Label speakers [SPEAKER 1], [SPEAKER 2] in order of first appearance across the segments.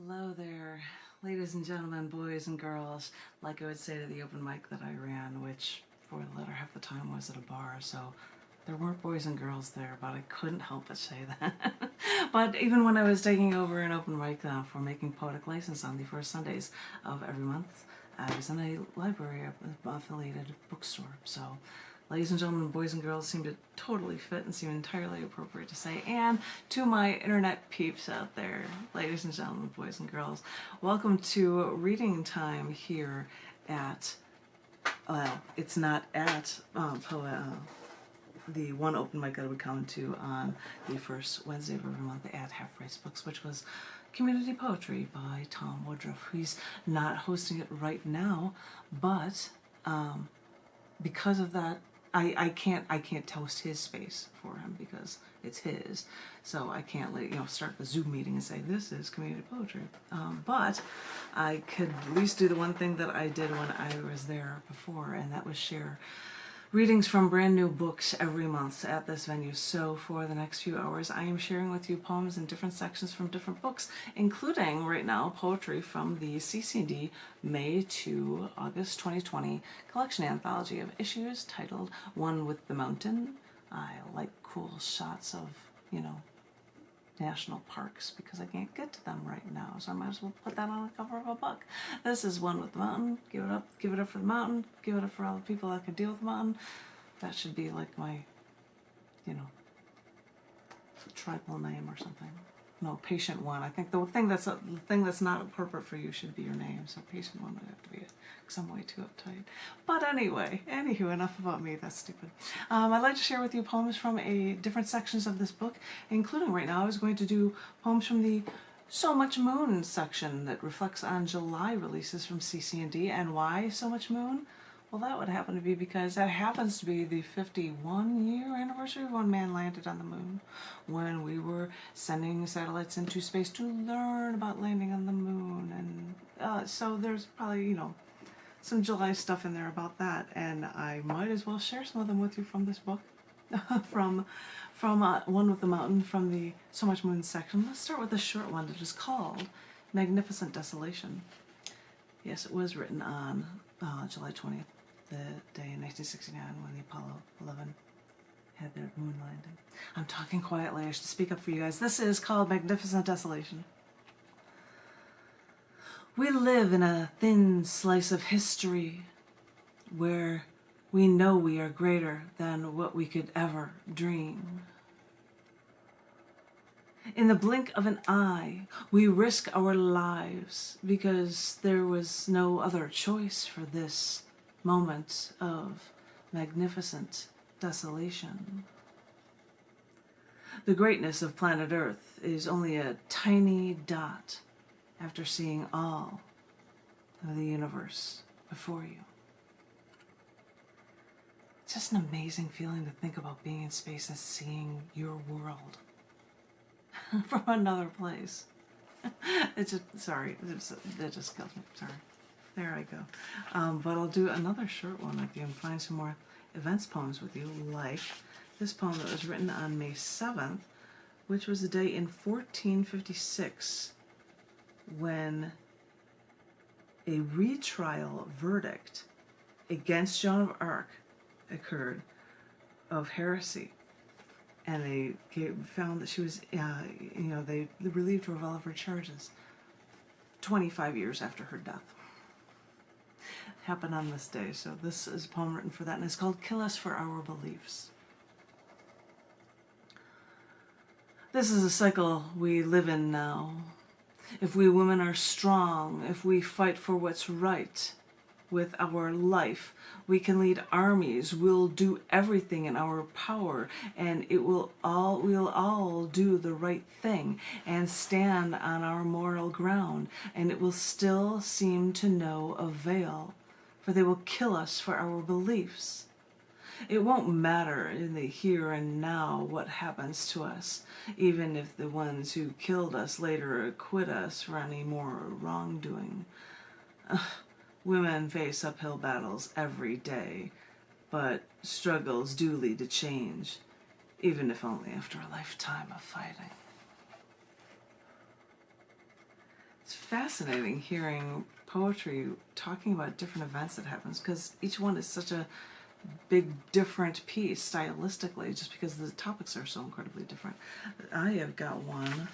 [SPEAKER 1] Hello there, ladies and gentlemen, boys and girls. Like I would say to the open mic that I ran, which for the latter half the time was at a bar, so there weren't boys and girls there, but I couldn't help but say that. But even when I was taking over an open mic for Making Poetic License on the first Sundays of every month, I was in a library affiliated bookstore. So ladies and gentlemen, boys and girls seem to totally fit and seem entirely appropriate to say. And to my internet peeps out there, ladies and gentlemen, boys and girls, welcome to reading time here at, well, it's not at the one open mic that I would come to on the first Wednesday of every month at Half Price Books, which was Community Poetry by Tom Woodruff. He's not hosting it right now, but because of that, I can't host his space for him because it's his. So I can't start the Zoom meeting and say this is community poetry. But I could at least do the one thing that I did when I was there before, and that was share readings from brand new books every month at this venue. So for the next few hours, I am sharing with you poems in different sections from different books, including right now poetry from the cc&d May to August 2020 collection anthology of issues titled One with the Mountain. I like cool shots of, national parks because I can't get to them right now, so I might as well put that on the cover of a book. This is One with the Mountain. Give it up for the mountain, give it up for all the people that can deal with the mountain. That should be like my, tribal name or something. No, Patient One. I think the thing that's not appropriate for you should be your name, so Patient One would have to be it, because I'm way too uptight. But anywho, enough about me, that's stupid. I'd like to share with you poems from different sections of this book, including right now I was going to do poems from the So Much Moon section that reflects on July releases from cc&d. And why So Much Moon? Well, that would happen to be because that happens to be the 51-year anniversary of when man landed on the moon, when we were sending satellites into space to learn about landing on the moon. And so there's probably, some July stuff in there about that, and I might as well share some of them with you from this book, from One with the Mountain from the So Much Moon section. Let's start with a short one that is called Magnificent Desolation. Yes, it was written on July 20th, the day in 1969 when the Apollo 11 had their moon landing. I'm talking quietly, I should speak up for you guys. This is called Magnificent Desolation. We live in a thin slice of history where we know we are greater than what we could ever dream. In the blink of an eye, we risk our lives because there was no other choice for this moment of magnificent desolation. The greatness of planet Earth is only a tiny dot after seeing all of the universe before you. It's just an amazing feeling to think about being in space and seeing your world from another place. It just kills me. Sorry. There I go. But I'll do another short one with you and find some more events poems with you, like this poem that was written on May 7th, which was the day in 1456 when a retrial verdict against Joan of Arc occurred of heresy. And they found that she was, they relieved her of all of her charges 25 years after her death. It happened on this day, so this is a poem written for that, and it's called Kill Us for Our Beliefs. This is a cycle we live in now. If we women are strong, if we fight for what's right with our life, we can lead armies, we'll do everything in our power, and we'll all do the right thing and stand on our moral ground, and it will still seem to no avail, for they will kill us for our beliefs. It won't matter in the here and now what happens to us, even if the ones who killed us later acquit us for any more wrongdoing. Women face uphill battles every day, but struggles do lead to change, even if only after a lifetime of fighting. It's fascinating hearing poetry talking about different events that happens, because each one is such a big different piece stylistically, just because the topics are so incredibly different. I have got one.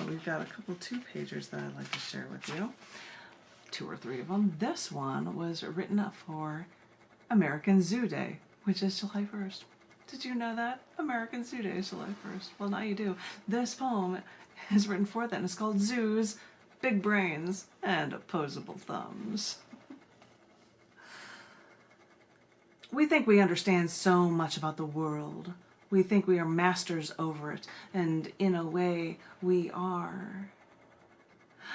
[SPEAKER 1] We've got a couple 2-pagers that I'd like to share with you. 2 or 3 of them. This one was written up for American Zoo Day, which is July 1st. Did you know that? American Zoo Day is July 1st. Well, now you do. This poem is written for that, and it's called Zoos, Big Brains, and Opposable Thumbs. We think we understand so much about the world. We think we are masters over it, and in a way, we are.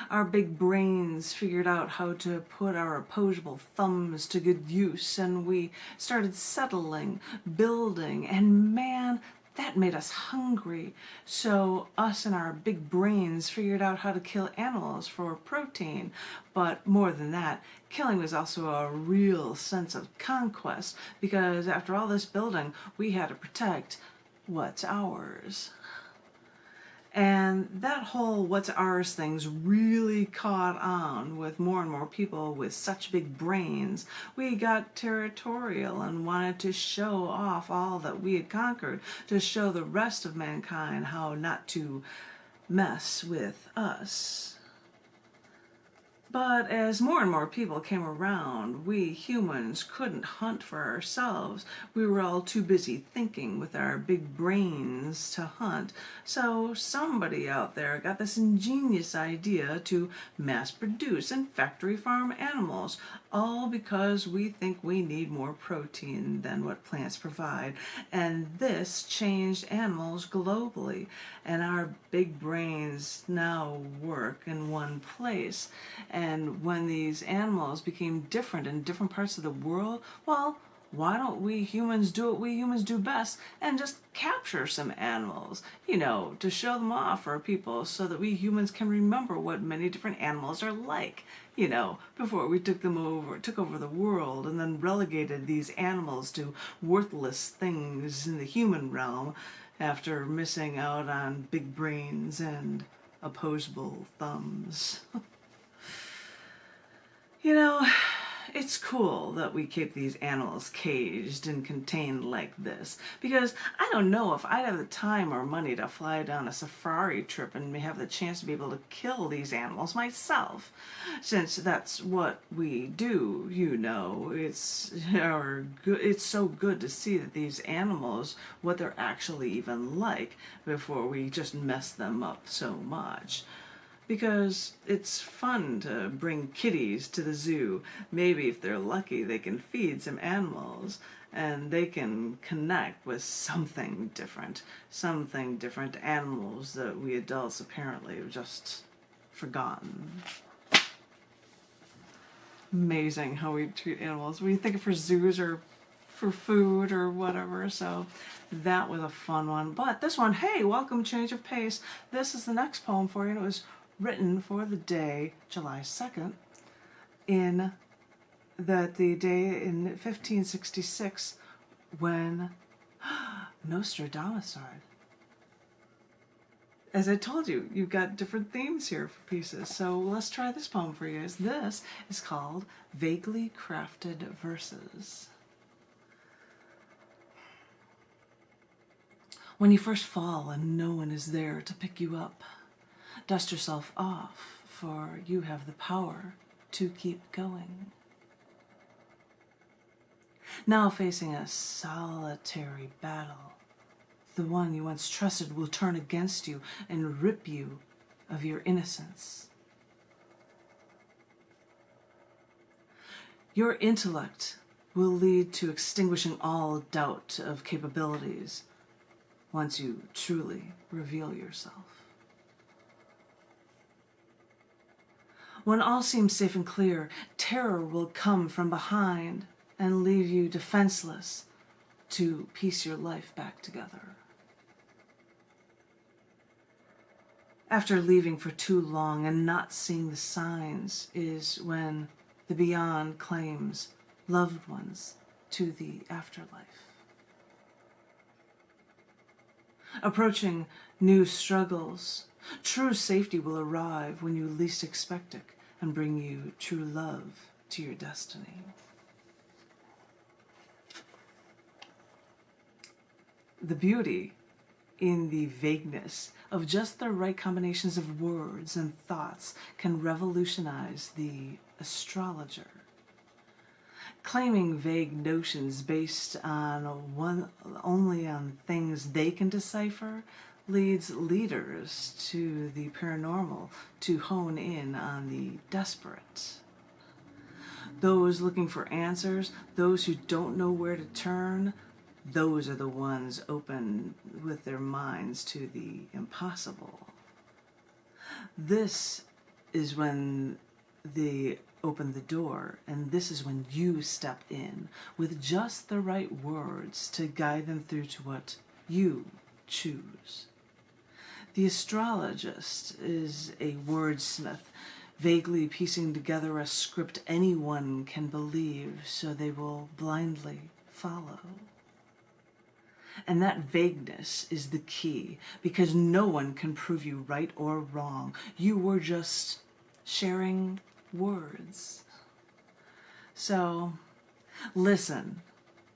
[SPEAKER 1] Our big brains figured out how to put our opposable thumbs to good use, and we started settling, building, and man, that made us hungry. So us and our big brains figured out how to kill animals for protein. But more than that, killing was also a real sense of conquest, because after all this building, we had to protect what's ours. And that whole what's ours thing's really caught on with more and more people with such big brains. We got territorial and wanted to show off all that we had conquered, to show the rest of mankind how not to mess with us. But as more and more people came around, we humans couldn't hunt for ourselves. We were all too busy thinking with our big brains to hunt. So somebody out there got this ingenious idea to mass produce and factory farm animals, all because we think we need more protein than what plants provide. And this changed animals globally. And our big brains now work in one place. And when these animals became different in different parts of the world, well, why don't we humans do what we humans do best and just capture some animals, to show them off for people so that we humans can remember what many different animals are like, before we took over the world and then relegated these animals to worthless things in the human realm after missing out on big brains and opposable thumbs. It's cool that we keep these animals caged and contained like this, because I don't know if I'd have the time or money to fly down a safari trip and have the chance to be able to kill these animals myself, since that's what we do, It's so good to see that these animals, what they're actually even like, before we just mess them up so much. Because it's fun to bring kitties to the zoo. Maybe if they're lucky, they can feed some animals and they can connect with something different animals that we adults apparently have just forgotten. Amazing how we treat animals. We think of for zoos or for food or whatever, so that was a fun one. But this one, hey, welcome, change of pace. This is the next poem for you, and it was written for the day, July 2nd, the day in 1566 when Nostradamus died. As I told you, you've got different themes here for pieces, so let's try this poem for you. This is called Vaguely Crafted Verses. When you first fall and no one is there to pick you up, dust yourself off, for you have the power to keep going. Now facing a solitary battle, the one you once trusted will turn against you and rip you of your innocence. Your intellect will lead to extinguishing all doubt of capabilities once you truly reveal yourself. When all seems safe and clear, terror will come from behind and leave you defenseless to piece your life back together. After leaving for too long and not seeing the signs is when the beyond claims loved ones to the afterlife. approaching new struggles. True safety will arrive when you least expect it and bring you true love to your destiny. The beauty in the vagueness of just the right combinations of words and thoughts can revolutionize the astrologer. Claiming vague notions based on only on things they can decipher leads leaders to the paranormal to hone in on the desperate. Those looking for answers, those who don't know where to turn, those are the ones open with their minds to the impossible. This is when they open the door, and this is when you step in with just the right words to guide them through to what you choose. The astrologist is a wordsmith, vaguely piecing together a script anyone can believe, so they will blindly follow. And that vagueness is the key, because no one can prove you right or wrong. You were just sharing words. So listen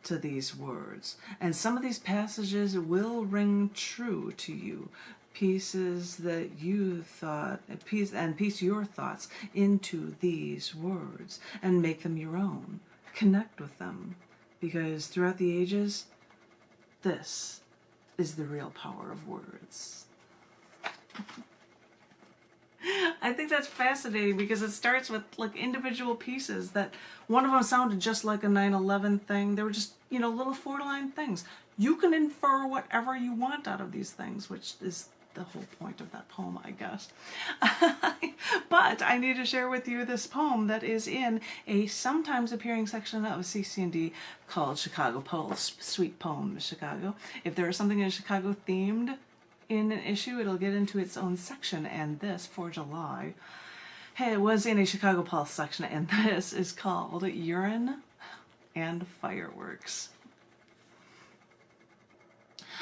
[SPEAKER 1] to these words, and some of these passages will ring true to you. Pieces that you thought, piece your thoughts into these words and make them your own. Connect with them, because throughout the ages, this is the real power of words. I think that's fascinating because it starts with like individual pieces that one of them sounded just like a 9/11 thing. They were just, little 4-line things. You can infer whatever you want out of these things, which is the whole point of that poem, I guess. But I need to share with you this poem that is in a sometimes appearing section of cc&d called Chicago Pulse, Sweet Poem Chicago. If there is something in Chicago themed in an issue, it'll get into its own section, and this for July, hey, it was in a Chicago Pulse section, and this is called Urine and Fireworks.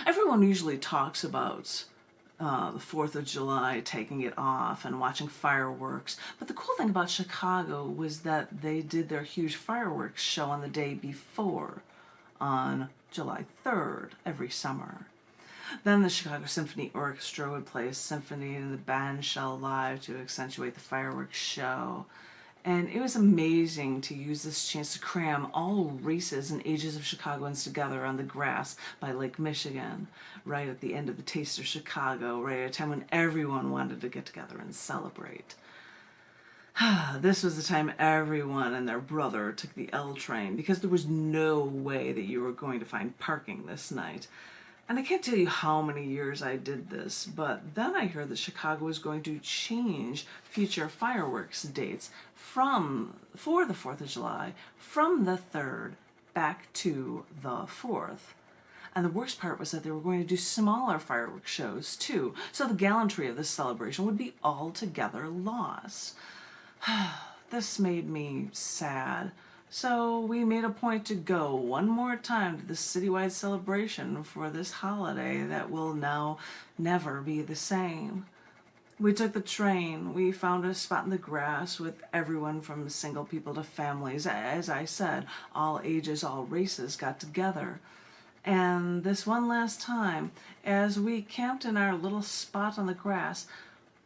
[SPEAKER 1] Everyone usually talks about the 4th of July, taking it off and watching fireworks. But the cool thing about Chicago was that they did their huge fireworks show on the day before, on July 3rd, every summer. Then the Chicago Symphony Orchestra would play a symphony and the band shell live to accentuate the fireworks show. And it was amazing to use this chance to cram all races and ages of Chicagoans together on the grass by Lake Michigan, right at the end of the Taste of Chicago, right at a time when everyone wanted to get together and celebrate. This was the time everyone and their brother took the L train, because there was no way that you were going to find parking this night. And I can't tell you how many years I did this, but then I heard that Chicago was going to change future fireworks dates for the 4th of July from the 3rd back to the 4th. And the worst part was that they were going to do smaller fireworks shows too, so the gallantry of this celebration would be altogether lost. This made me sad. So we made a point to go one more time to the citywide celebration for this holiday that will now never be the same. We took the train. We found a spot in the grass with everyone from single people to families. As I said, all ages, all races got together. And this one last time, as we camped in our little spot on the grass,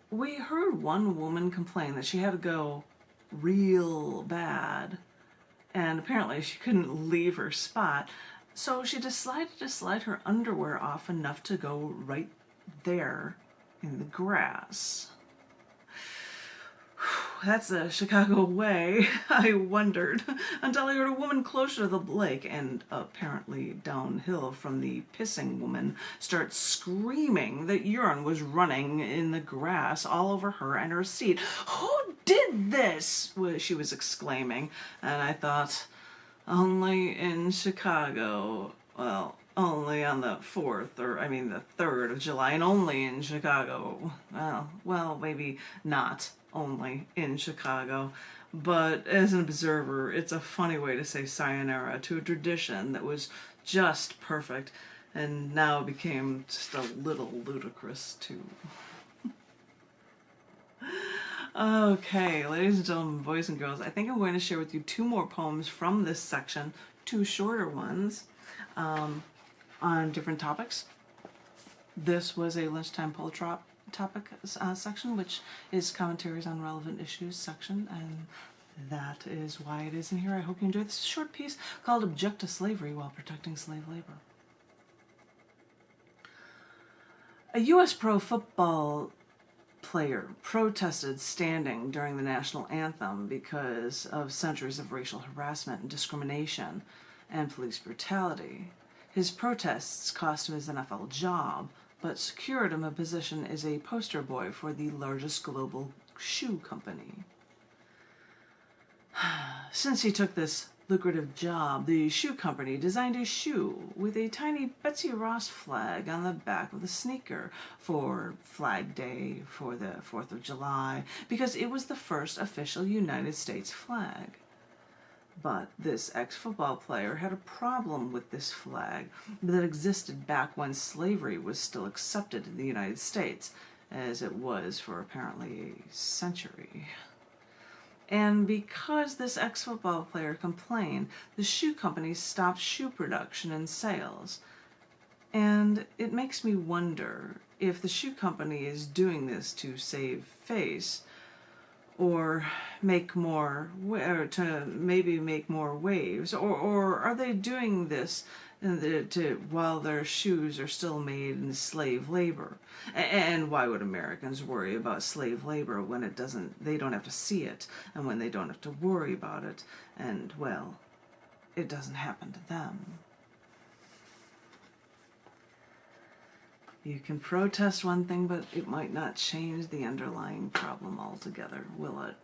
[SPEAKER 1] we heard one woman complain that she had to go real bad. And apparently she couldn't leave her spot, so she decided to slide her underwear off enough to go right there in the grass. That's a Chicago way, I wondered, until I heard a woman closer to the lake and apparently downhill from the pissing woman start screaming that urine was running in the grass all over her and her seat. "Who did this?" she was exclaiming, and I thought, only in Chicago, well, only on the 3rd of July, and only in Chicago. Well, maybe not only in Chicago, but as an observer, it's a funny way to say sayonara to a tradition that was just perfect. And now it became just a little ludicrous too. Okay, ladies and gentlemen, boys and girls, I think I'm going to share with you 2 more poems from this section, 2 shorter ones, on different topics. This was a lunchtime poetry topic section, which is commentaries on relevant issues section, and that is why it is in here. I hope you enjoy this short piece called Object to Slavery While Protecting Slave Labor. A U.S. pro football player protested standing during the national anthem because of centuries of racial harassment and discrimination and police brutality. His protests cost him his NFL job, but secured him a position as a poster boy for the largest global shoe company. Since he took this lucrative job, the shoe company designed a shoe with a tiny Betsy Ross flag on the back of the sneaker for Flag Day, for the 4th of July, because it was the first official United States flag. But this ex-football player had a problem with this flag that existed back when slavery was still accepted in the United States, as it was for apparently a century. And because this ex-football player complained, the shoe company stopped shoe production and sales. And it makes me wonder if the shoe company is doing this to save face, or make more, or to maybe make more waves, or are they doing this while their shoes are still made in slave labor? And why would Americans worry about slave labor when they don't have to see it, and when they don't have to worry about it, and, well, it doesn't happen to them? You can protest one thing, but it might not change the underlying problem altogether, will it?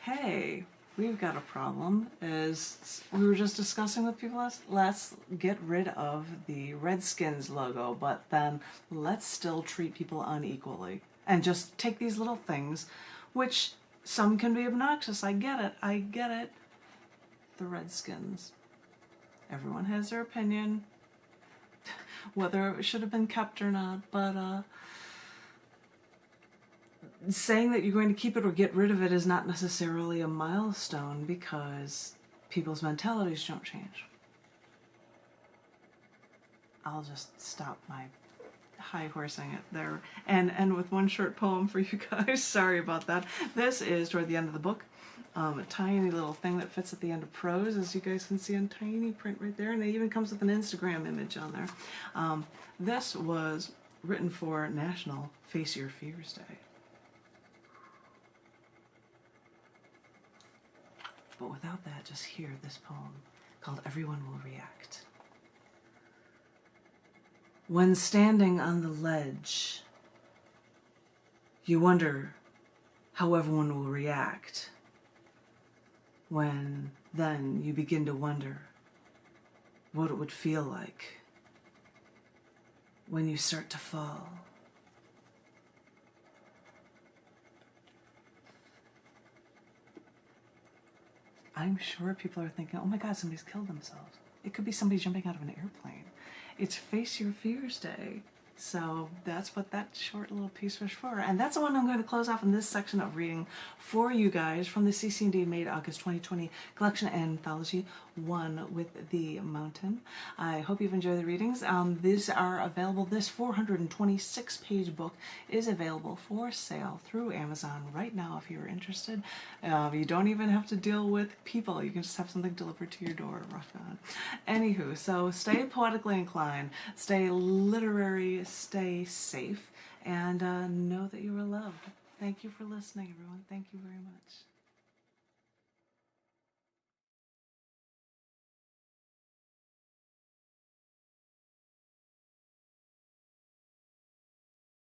[SPEAKER 1] Hey, we've got a problem. As we were just discussing with people, let's get rid of the Redskins logo, but then let's still treat people unequally. And just take these little things, which some can be obnoxious. I get it. The Redskins. Everyone has their opinion, whether it should have been kept or not, but saying that you're going to keep it or get rid of it is not necessarily a milestone, because people's mentalities don't change. I'll just stop my high horsing it there and end with one short poem for you guys. Sorry about that. This is toward the end of the book. A tiny little thing that fits at the end of prose, as you guys can see in tiny print right there, and it even comes with an Instagram image on there. This was written for National Face Your Fears Day. But without that, just hear this poem called Everyone Will React. When standing on the ledge, you wonder how everyone will react. When then you begin to wonder what it would feel like when you start to fall. I'm sure people are thinking, oh my God, somebody's killed themselves. It could be somebody jumping out of an airplane. It's Face Your Fears Day. So that's what that short little piece was for. And that's the one I'm going to close off in this section of reading for you guys from the cc&d Made August 2020 Collection Anthology 1 with the Mountain. I hope you've enjoyed the readings. These are available. This 426-page book is available for sale through Amazon right now if you're interested. You don't even have to deal with people. You can just have something delivered to your door. Rock on. Anywho, so stay poetically inclined, stay literary, stay safe, and know that you are loved. Thank you for listening, everyone. Thank you very much.